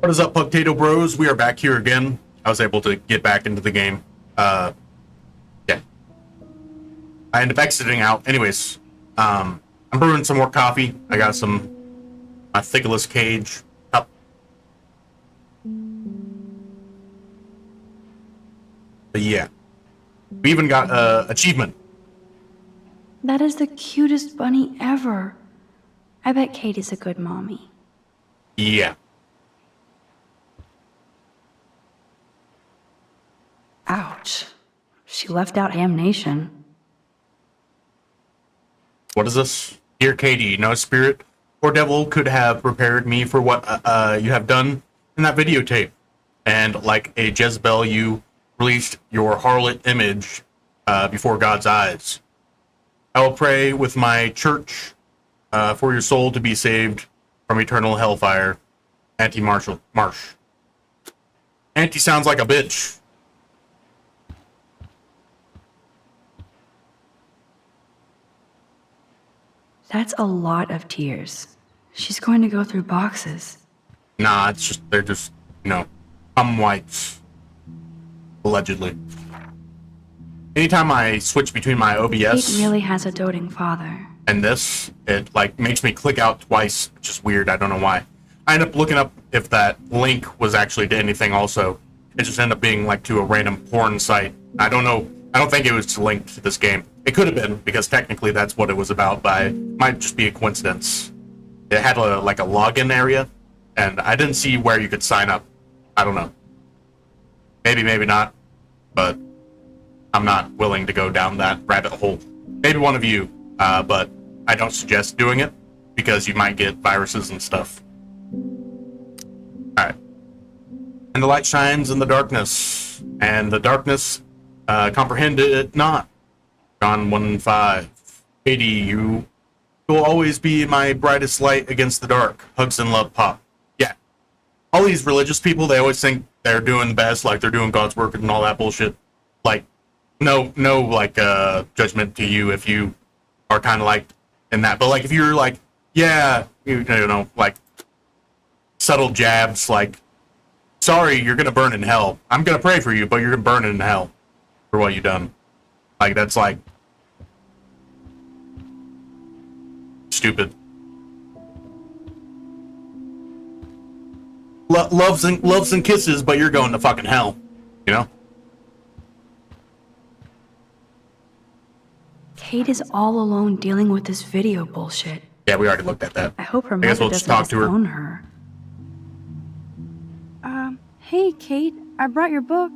What is up, Pugtato Bros? We are back here again. I was able to get back into the game. Yeah. I ended up exiting out. Anyways, I'm brewing some more coffee. I got my Thickless Cage cup. But yeah. We even got achievement. That is the cutest bunny ever. I bet Kate is a good mommy. Yeah. Ouch. She left out Ham Nation. What is this? Dear Katie, no spirit or devil could have prepared me for what you have done in that videotape. And like a Jezebel, you released your harlot image before God's eyes. I will pray with my church for your soul to be saved from eternal hellfire. Marsh. Auntie sounds like a bitch. That's a lot of tears. She's going to go through boxes. Nah, they're just, cum wipes. Allegedly. Anytime I switch between my OBS... Kate really has a doting father. And this, it, makes me click out twice, which is weird. I don't know why. I ended up looking up if that link was actually to anything also. It just ended up being, to a random porn site. I don't know. I don't think it was linked to this game. It could have been, because technically that's what it was about, but it might just be a coincidence. It had, a login area, and I didn't see where you could sign up. I don't know. Maybe, maybe not, but I'm not willing to go down that rabbit hole. Maybe one of you, but I don't suggest doing it, because you might get viruses and stuff. Alright. And the light shines in the darkness, and the darkness comprehended it not. John 1:5. Katie, you will always be my brightest light against the dark. Hugs and love, Pop. Yeah. All these religious people, they always think they're doing the best, they're doing God's work and all that bullshit. No, judgment to you if you are kind of in that. But if you're yeah, subtle jabs, sorry, you're gonna burn in hell. I'm gonna pray for you, but you're gonna burn in hell for what you've done. That's stupid. Loves and kisses, but you're going to fucking hell. Kate is all alone dealing with this video bullshit. Yeah, we already looked at that. I hope her mother doesn't disown her. Hey, Kate, I brought your book.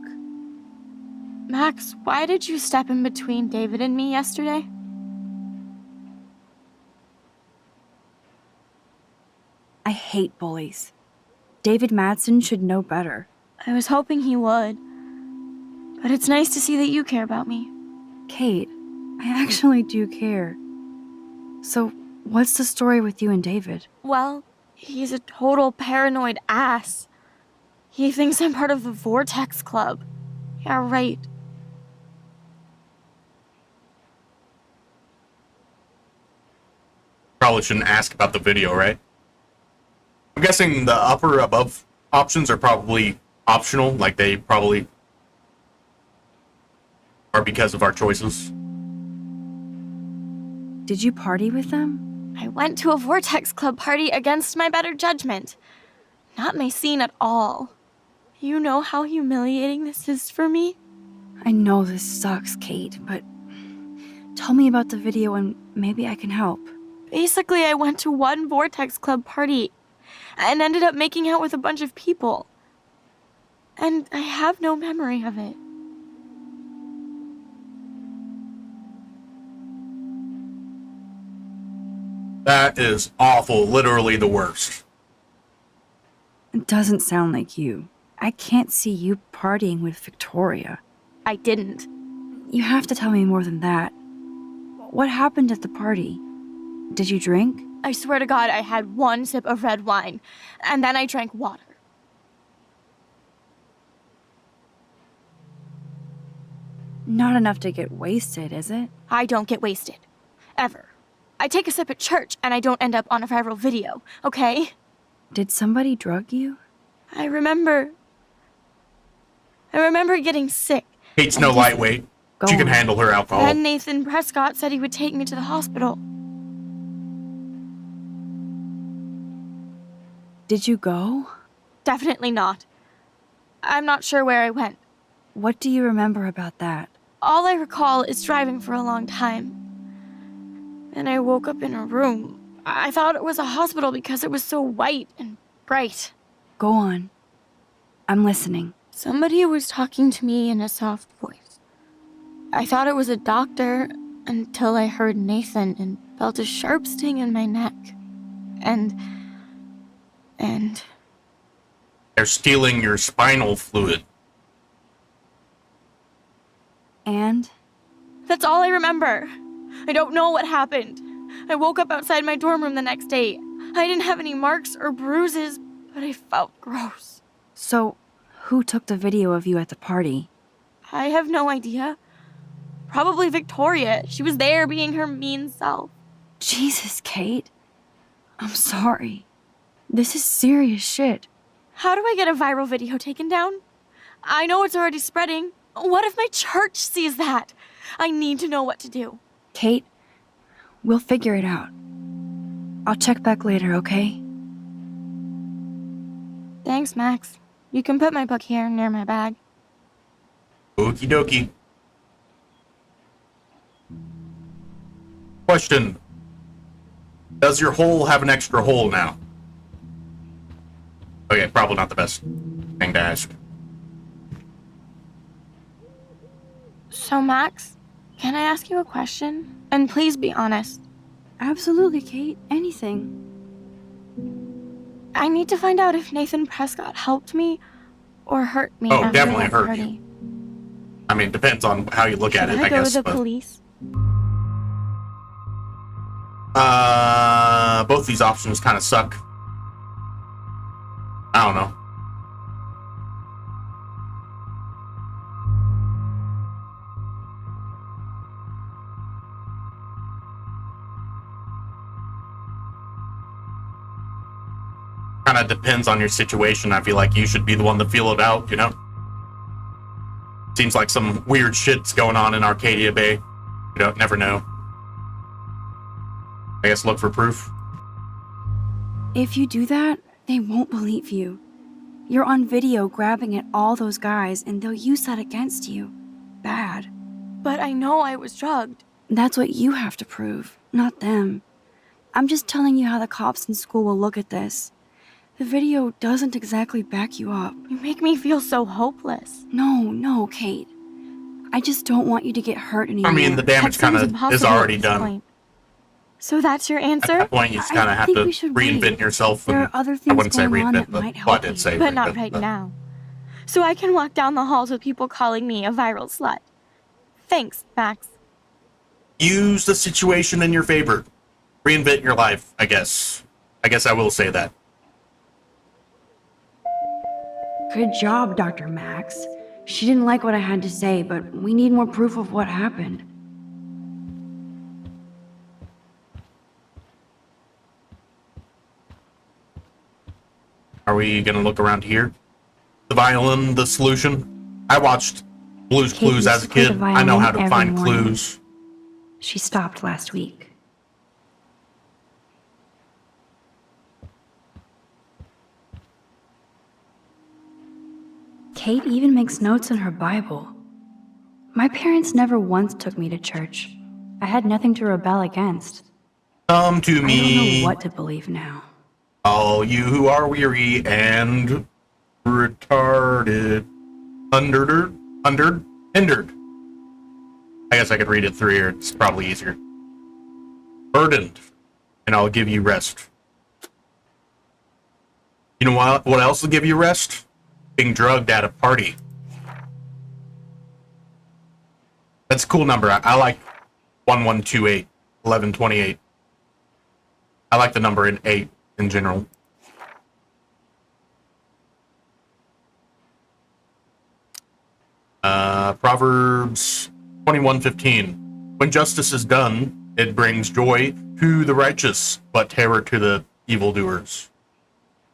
Max, why did you step in between David and me yesterday? I hate bullies. David Madsen should know better. I was hoping he would. But it's nice to see that you care about me. Kate, I actually do care. So, what's the story with you and David? Well, he's a total paranoid ass. He thinks I'm part of the Vortex Club. Yeah, right. Probably shouldn't ask about the video, right? I'm guessing the upper above options are probably optional, they probably are because of our choices. Did you party with them? I went to a Vortex Club party against my better judgment. Not my scene at all. You know how humiliating this is for me? I know this sucks, Kate, but tell me about the video and maybe I can help. Basically, I went to one Vortex Club party and ended up making out with a bunch of people. And I have no memory of it. That is awful. Literally the worst. It doesn't sound like you. I can't see you partying with Victoria. I didn't. You have to tell me more than that. What happened at the party? Did you drink? I swear to God, I had one sip of red wine, and then I drank water. Not enough to get wasted, is it? I don't get wasted. Ever. I take a sip at church, and I don't end up on a viral video, okay? Did somebody drug you? I remember getting sick. Kate's no lightweight. Go She can on. handle her alcohol. Then Nathan Prescott said he would take me to the hospital. Did you go? Definitely not. I'm not sure where I went. What do you remember about that? All I recall is driving for a long time. And I woke up in a room. I thought it was a hospital because it was so white and bright. Go on. I'm listening. Somebody was talking to me in a soft voice. I thought it was a doctor until I heard Nathan and felt a sharp sting in my neck. And They're stealing your spinal fluid. And? that's all I remember. I don't know what happened. I woke up outside my dorm room the next day. I didn't have any marks or bruises, but I felt gross. So, who took the video of you at the party? I have no idea. Probably Victoria. She was there being her mean self. Jesus, Kate. I'm sorry. This is serious shit. How do I get a viral video taken down? I know it's already spreading. What if my church sees that? I need to know what to do. Kate, we'll figure it out. I'll check back later, okay? Thanks, Max. You can put my book here near my bag. Okie dokie. Question. Does your hole have an extra hole now? Okay, probably not the best thing to ask. So, Max, can I ask you a question? And please be honest. Absolutely, Kate. Anything. I need to find out if Nathan Prescott helped me or hurt me Oh, after definitely that hurt party. you. I mean, depends on how you look Should at it, I I go guess. to the but- police? Both these options kind of suck. I don't know. Kind of depends on your situation. I feel like you should be the one to feel it out, you know? Seems like some weird shit's going on in Arcadia Bay. You don't never know. I guess look for proof. If you do that, they won't believe you. You're on video grabbing at all those guys, and they'll use that against you. Bad. But I know I was drugged. That's what you have to prove, not them. I'm just telling you how the cops in school will look at this. The video doesn't exactly back you up. You make me feel so hopeless. No, Kate. I just don't want you to get hurt anymore. I mean, the damage That kind seems of impossible is at already this done. point. So that's your At answer? that point, you just I kind of have think to we should reinvent wait. yourself. There And are other I things wouldn't say going on reinvent, that but might well, I help did you. say But not reinvent, right but- now. So I can walk down the halls with people calling me a viral slut. Thanks, Max. Use the situation in your favor. Reinvent your life, I guess. I guess I will say that. Good job, Dr. Max. She didn't like what I had to say, but we need more proof of what happened. Are we gonna look around here? The violin, the solution? I watched Blue's Kate Clues used as a to play the kid. I know violin how to every find morning. clues. She stopped last week. Kate even makes notes in her Bible. My parents never once took me to church. I had nothing to rebel against. Come to I don't me, know what to believe now. all you who are weary and retarded. Hindered. I guess I could read it through here. It's probably easier. Burdened, and I'll give you rest. You know what else will give you rest? Being drugged at a party. That's a cool number. I like 1128, 1128. I like the number in 8 in general. Proverbs 21:15. When justice is done, it brings joy to the righteous, but terror to the evildoers.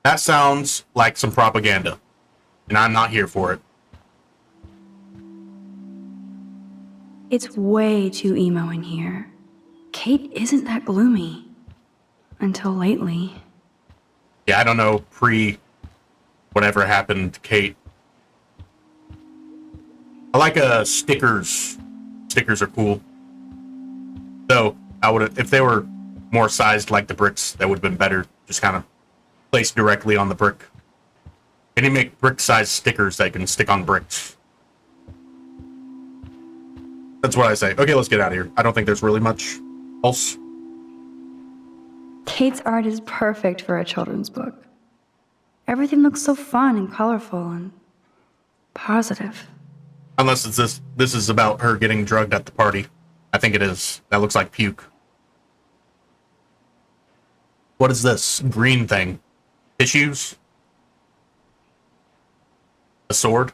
That sounds like some propaganda, and I'm not here for it. It's way too emo in here. Kate isn't that gloomy. Until lately. Yeah, I don't know, whatever happened to Kate. I like stickers. Stickers are cool. Though, if they were more sized like the bricks, that would have been better. Just kind of placed directly on the brick. Can you make brick-sized stickers that can stick on bricks? That's what I say. Okay, let's get out of here. I don't think there's really much else. Kate's art is perfect for a children's book. Everything looks so fun and colorful and positive. Unless this is about her getting drugged at the party. I think it is. That looks like puke. What is this green thing? Tissues? A sword?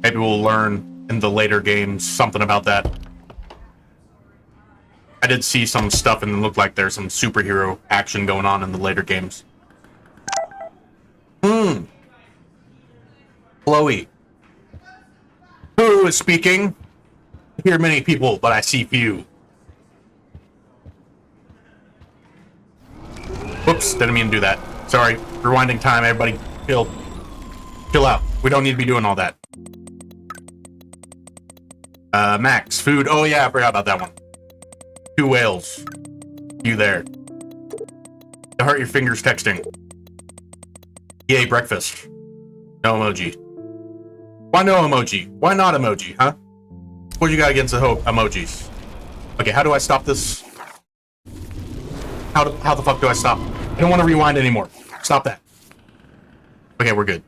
Maybe we'll learn in the later games something about that. I did see some stuff and it looked like there's some superhero action going on in the later games. Chloe. Who is speaking? I hear many people, but I see few. Whoops, didn't mean to do that. Sorry. Rewinding time, everybody. Chill out. We don't need to be doing all that. Max, food. Oh yeah, I forgot about that one. 2 whales. You there. To hurt your fingers texting. Yay, breakfast. No emoji. Why no emoji? Why not emoji, huh? What you got against the emojis? Okay, how do I stop this? How the fuck do I stop? I don't want to rewind anymore. Stop that. Okay, we're good.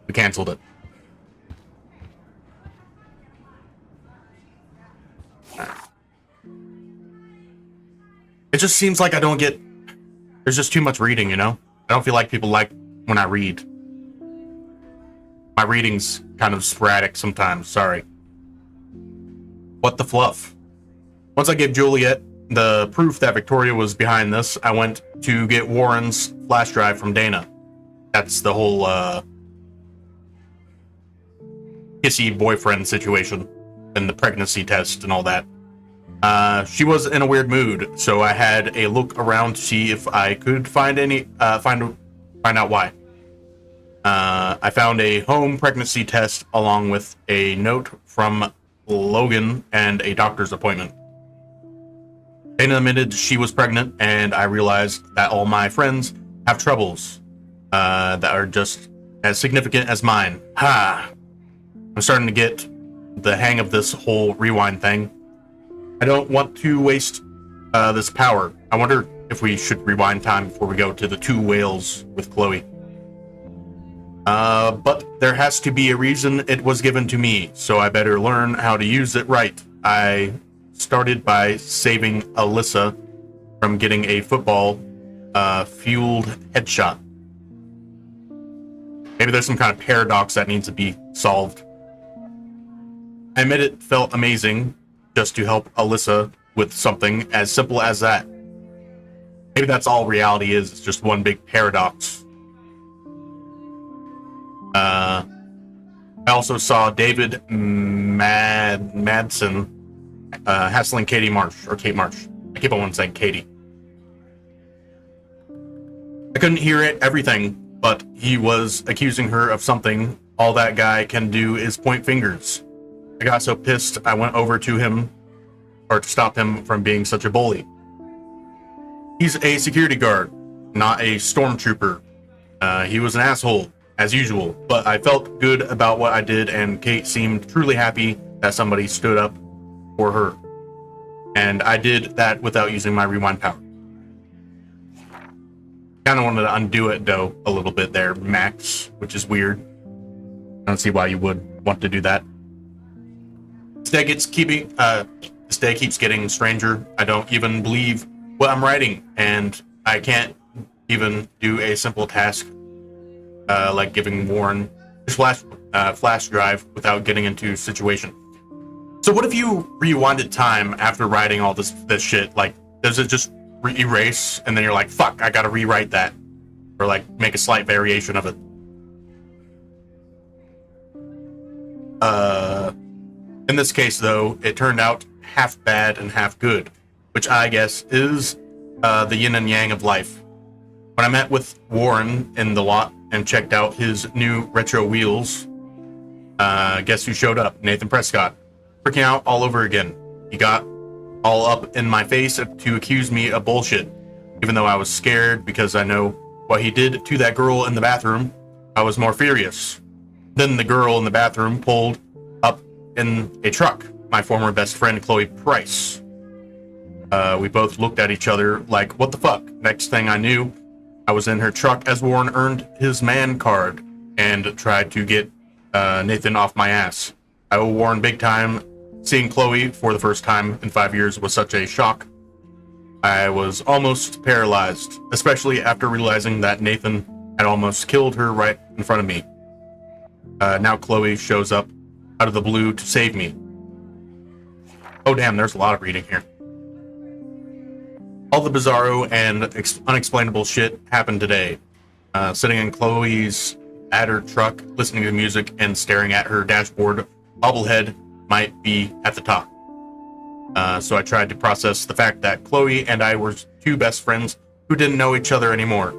We canceled it. It just seems like I don't get... There's just too much reading, you know? I don't feel like people like when I read. My reading's kind of sporadic sometimes, sorry. What the fluff? Once I gave Juliet the proof that Victoria was behind this, I went to get Warren's flash drive from Dana. That's the whole, kissy boyfriend situation and the pregnancy test and all that. She was in a weird mood, so I had a look around to see if I could find find out why. I found a home pregnancy test along with a note from Logan and a doctor's appointment. Dana admitted she was pregnant, and I realized that all my friends have troubles that are just as significant as mine. Ha! I'm starting to get the hang of this whole rewind thing. I don't want to waste this power. I wonder if we should rewind time before we go to the 2 whales with Chloe. But there has to be a reason it was given to me, so I better learn how to use it right. I started by saving Alyssa from getting a football fueled headshot. Maybe there's some kind of paradox that needs to be solved. I admit it felt amazing just to help Alyssa with something as simple as that. Maybe that's all reality is. It's just one big paradox. I also saw David Madsen hassling Katie Marsh, or Kate Marsh. I keep on saying Katie. I couldn't hear everything, but he was accusing her of something. All that guy can do is point fingers. I got so pissed, I went over to him, or to stop him from being such a bully. He's a security guard, not a stormtrooper. He was an asshole, as usual, but I felt good about what I did, and Kate seemed truly happy that somebody stood up for her. And I did that without using my rewind power. Kind of wanted to undo it, though, a little bit there, Max, which is weird. I don't see why you would want to do that. This day keeps getting stranger. I don't even believe what I'm writing, and I can't even do a simple task like giving Warren his flash drive without getting into situation. So what if you rewinded time after writing all this shit? Like, does it just erase and then you're like, fuck, I gotta rewrite that? Or like make a slight variation of it? In this case, though, it turned out half bad and half good, which I guess is the yin and yang of life. When I met with Warren in the lot and checked out his new retro wheels, guess who showed up? Nathan Prescott. Freaking out all over again. He got all up in my face to accuse me of bullshit. Even though I was scared because I know what he did to that girl in the bathroom, I was more furious. Then the girl in the bathroom pulled up in a truck, my former best friend Chloe Price. We both looked at each other like, what the fuck? Next thing I knew, I was in her truck as Warren earned his man card and tried to get Nathan off my ass. I owe Warren big time. Seeing Chloe for the first time in 5 years was such a shock. I was almost paralyzed, especially after realizing that Nathan had almost killed her right in front of me. Now Chloe shows up out of the blue to save me. Oh damn, there's a lot of reading here. All the bizarro and unexplainable shit happened today. Sitting in Chloe's battered truck, listening to music and staring at her dashboard, bobblehead might be at the top. So I tried to process the fact that Chloe and I were two best friends who didn't know each other anymore.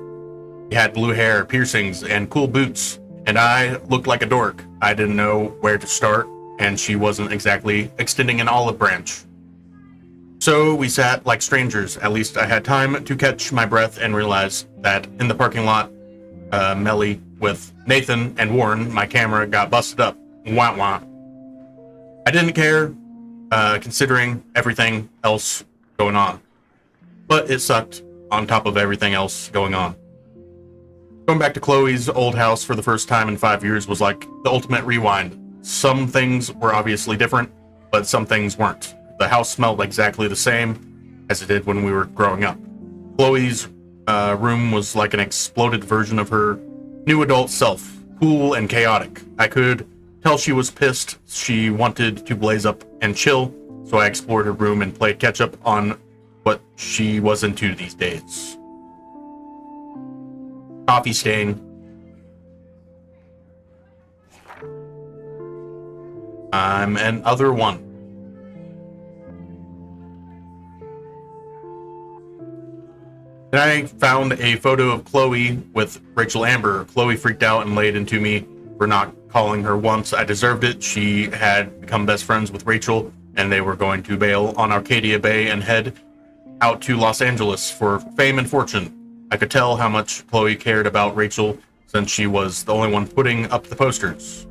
She had blue hair, piercings, and cool boots, and I looked like a dork. I didn't know where to start, and she wasn't exactly extending an olive branch. So we sat like strangers. At least I had time to catch my breath and realize that in the parking lot, Melly with Nathan and Warren, my camera got busted up. Wah wah. I didn't care, considering everything else going on. But it sucked on top of everything else going on. Going back to Chloe's old house for the first time in 5 years was like the ultimate rewind. Some things were obviously different, but some things weren't. The house smelled exactly the same as it did when we were growing up. Chloe's room was like an exploded version of her new adult self, cool and chaotic. I could tell she was pissed. She wanted to blaze up and chill, so I explored her room and played catch up on what she was into these days. Coffee stain. I'm an other one. Then I found a photo of Chloe with Rachel Amber. Chloe freaked out and laid into me for not calling her once. I deserved it. She had become best friends with Rachel, and they were going to bail on Arcadia Bay and head out to Los Angeles for fame and fortune. I could tell how much Chloe cared about Rachel since she was the only one putting up the posters.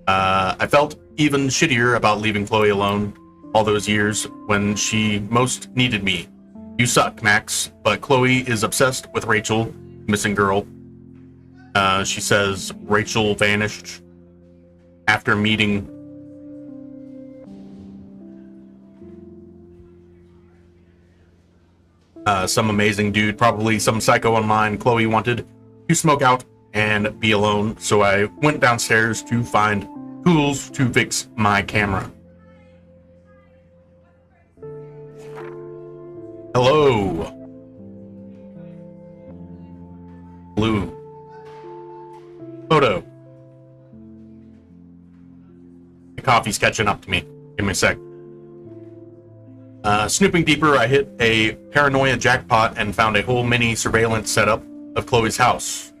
I felt even shittier about leaving Chloe alone all those years when she most needed me. You suck, Max, but Chloe is obsessed with Rachel, missing girl. She says Rachel vanished after meeting some amazing dude, probably some psycho online. Chloe wanted to smoke out and be alone, so I went downstairs to find tools to fix my camera. Hello. Blue. Photo. The coffee's catching up to me. Give me a sec. Snooping deeper, I hit a paranoia jackpot and found a whole mini surveillance setup of Chloe's house.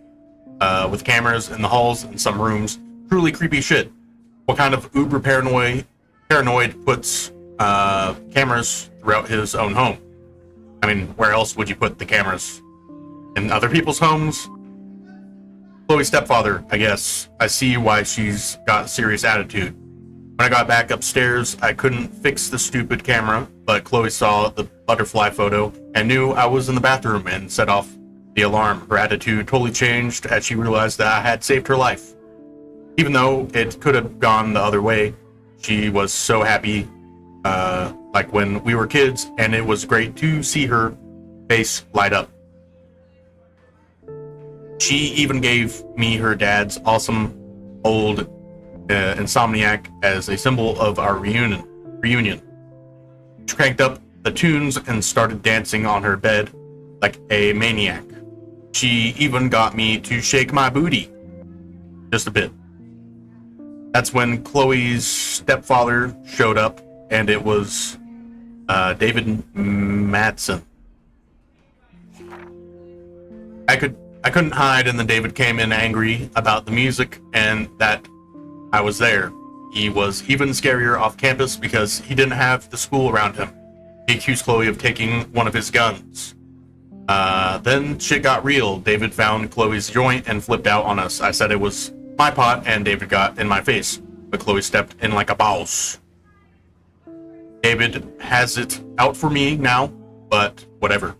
With cameras in the halls and some rooms. Truly creepy shit. What kind of uber paranoid puts cameras throughout his own home? I mean, where else would you put the cameras? In other people's homes? Chloe's stepfather, I guess. I see why she's got a serious attitude. When I got back upstairs, I couldn't fix the stupid camera, but Chloe saw the butterfly photo and knew I was in the bathroom and set off the alarm. Her attitude totally changed as she realized that I had saved her life. Even though it could have gone the other way, she was so happy, like when we were kids, and it was great to see her face light up. She even gave me her dad's awesome old Insomniac as a symbol of our reunion. She cranked up the tunes and started dancing on her bed like a maniac. She even got me to shake my booty just a bit. That's when Chloe's stepfather showed up, and it was David Matson. I couldn't hide, and then David came in angry about the music and that I was there. He was even scarier off campus because he didn't have the school around him. He accused Chloe of taking one of his guns. Then shit got real. David found Chloe's joint and flipped out on us. I said it was my pot, and David got in my face, but Chloe stepped in like a boss. David has it out for me now, but whatever.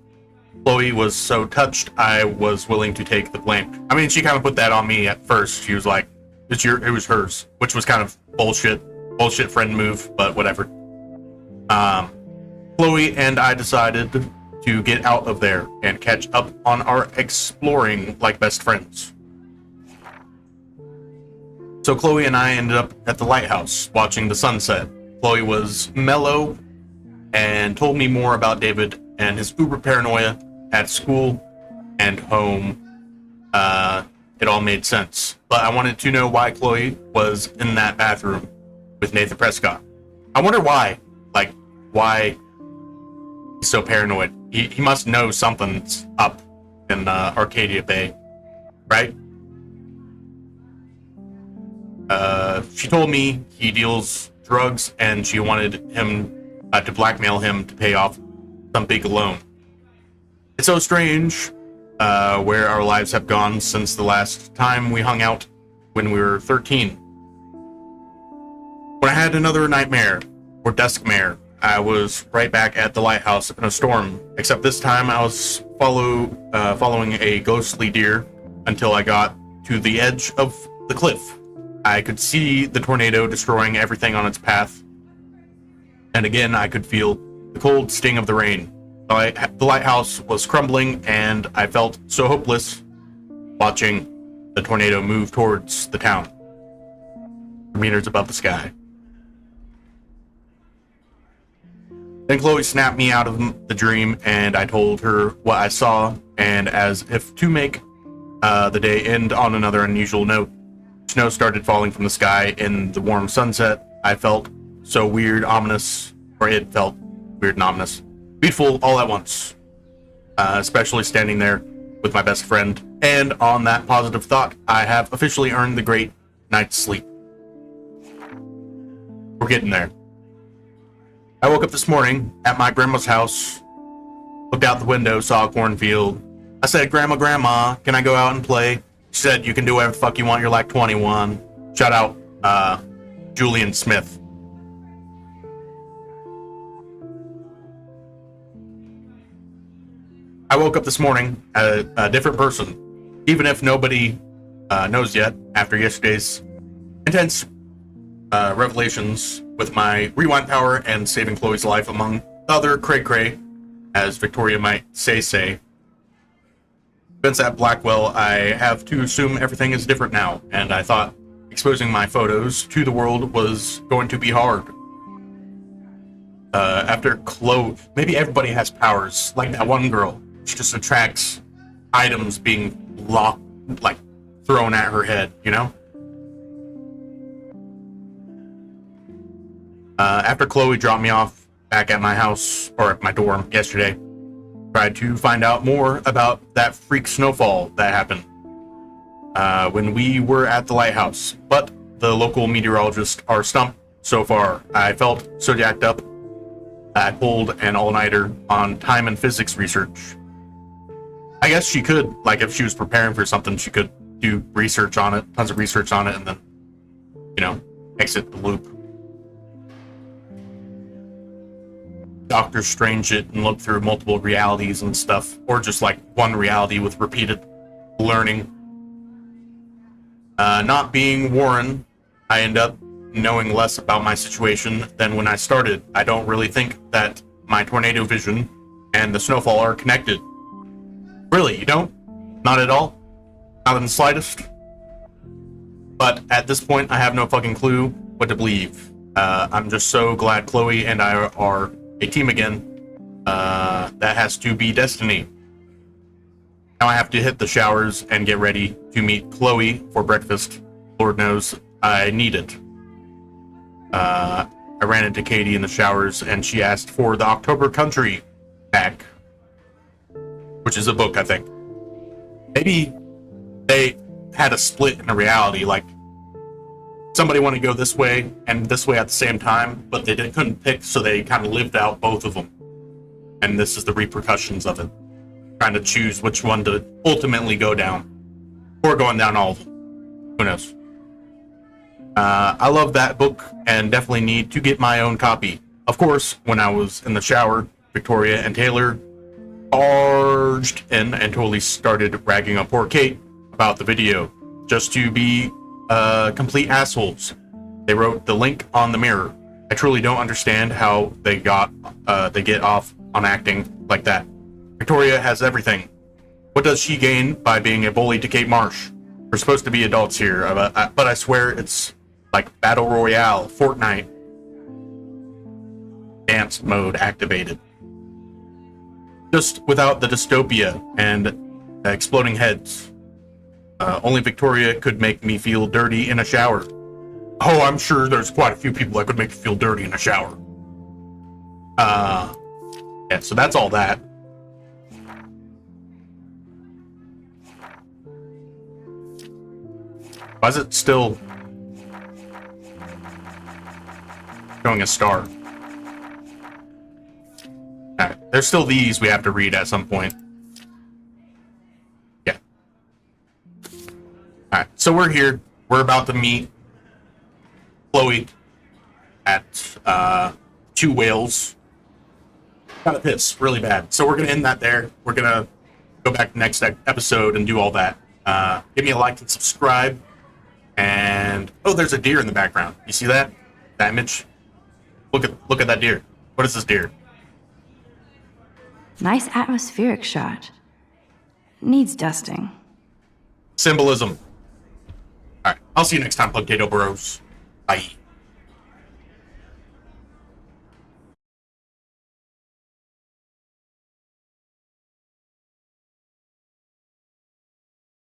Chloe was so touched, I was willing to take the blame. I mean, she kind of put that on me at first. She was like, it was hers, which was kind of bullshit friend move, but whatever. Chloe and I decided to get out of there and catch up on our exploring like best friends. So Chloe and I ended up at the lighthouse watching the sunset. Chloe was mellow and told me more about David and his uber paranoia at school and home. It all made sense. But I wanted to know why Chloe was in that bathroom with Nathan Prescott. I wonder why. Like, why he's so paranoid. He must know something's up in Arcadia Bay, right? She told me he deals drugs, and she wanted him to blackmail him to pay off some big loan. It's so strange where our lives have gone since the last time we hung out when we were 13. When I had another nightmare, or deskmare, I was right back at the lighthouse in a storm, except this time I was following a ghostly deer until I got to the edge of the cliff. I could see the tornado destroying everything on its path, and again I could feel the cold sting of the rain. The lighthouse was crumbling, and I felt so hopeless watching the tornado move towards the town, meters above the sky. Then Chloe snapped me out of the dream, and I told her what I saw, and as if to make the day end on another unusual note, snow started falling from the sky in the warm sunset. I felt so weird, ominous, or it felt weird and ominous. Beautiful all at once, especially standing there with my best friend. And on that positive thought, I have officially earned the great night's sleep. We're getting there. I woke up this morning at my grandma's house, looked out the window, saw a cornfield. I said, Grandma, can I go out and play? She said, you can do whatever the fuck you want, you're like 21. Shout out, Julian Smith. I woke up this morning a different person, even if nobody knows yet after yesterday's intense revelations with my rewind power and saving Chloe's life, among other cray-cray, as Victoria might say. Since at Blackwell, I have to assume everything is different now, and I thought exposing my photos to the world was going to be hard. After Chloe, maybe everybody has powers, like that one girl. She just attracts items being locked, like thrown at her head, you know? After Chloe dropped me off back at my house, or at my dorm yesterday, tried to find out more about that freak snowfall that happened when we were at the lighthouse. But the local meteorologists are stumped so far. I felt so jacked up. I pulled an all-nighter on time and physics research. I guess she could, like if she was preparing for something, she could do research on it, tons of research on it, and then, you know, exit the loop. Doctor Strange it and look through multiple realities and stuff, or just like one reality with repeated learning. Not being Warren, I end up knowing less about my situation than when I started. I don't really think that my tornado vision and the snowfall are connected. Really, you don't? Not at all? Not in the slightest? But at this point, I have no fucking clue what to believe. I'm just so glad Chloe and I are a team again. That has to be destiny. Now I have to hit the showers and get ready to meet Chloe for breakfast. Lord knows I need it. I ran into Katie in the showers and she asked for the October Country pack, which is a book, I think. Maybe they had a split in a reality, like somebody wanted to go this way and this way at the same time, but they couldn't pick, so they kind of lived out both of them. And this is the repercussions of it. Trying to choose which one to ultimately go down. Or going down all of them. Who knows? I love that book and definitely need to get my own copy. Of course, when I was in the shower, Victoria and Taylor barged in and totally started ragging on poor Kate about the video, just to be complete assholes. They wrote the link on the mirror. I truly don't understand how they get off on acting like that. Victoria has everything. What does she gain by being a bully to Kate Marsh? We're supposed to be adults here, but I swear it's like Battle Royale, Fortnite. Dance mode activated. Just without the dystopia and exploding heads. Only Victoria could make me feel dirty in a shower. Oh, I'm sure there's quite a few people that could make you feel dirty in a shower. Yeah, so that's all that. Why is it still showing a star? Alright, there's still these we have to read at some point. Yeah. Alright, so we're here. We're about to meet Chloe at Two Whales. Gotta piss really bad. So we're gonna end that there. We're gonna go back to next episode and do all that. Give me a like and subscribe. And oh, there's a deer in the background. You see that? That image? Look at that deer. What is this deer? Nice atmospheric shot. Needs dusting. Symbolism. Alright, I'll see you next time, Pugtato Bros. Bye.